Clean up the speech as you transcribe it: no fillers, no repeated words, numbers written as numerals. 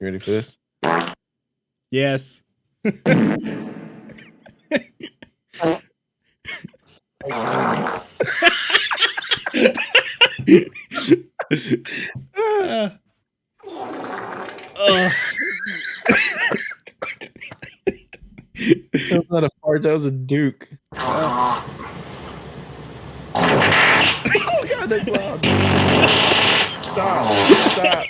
You ready for this? Yes. That was not a fart. That was a Duke. Oh God, that's loud. Stop. Stop.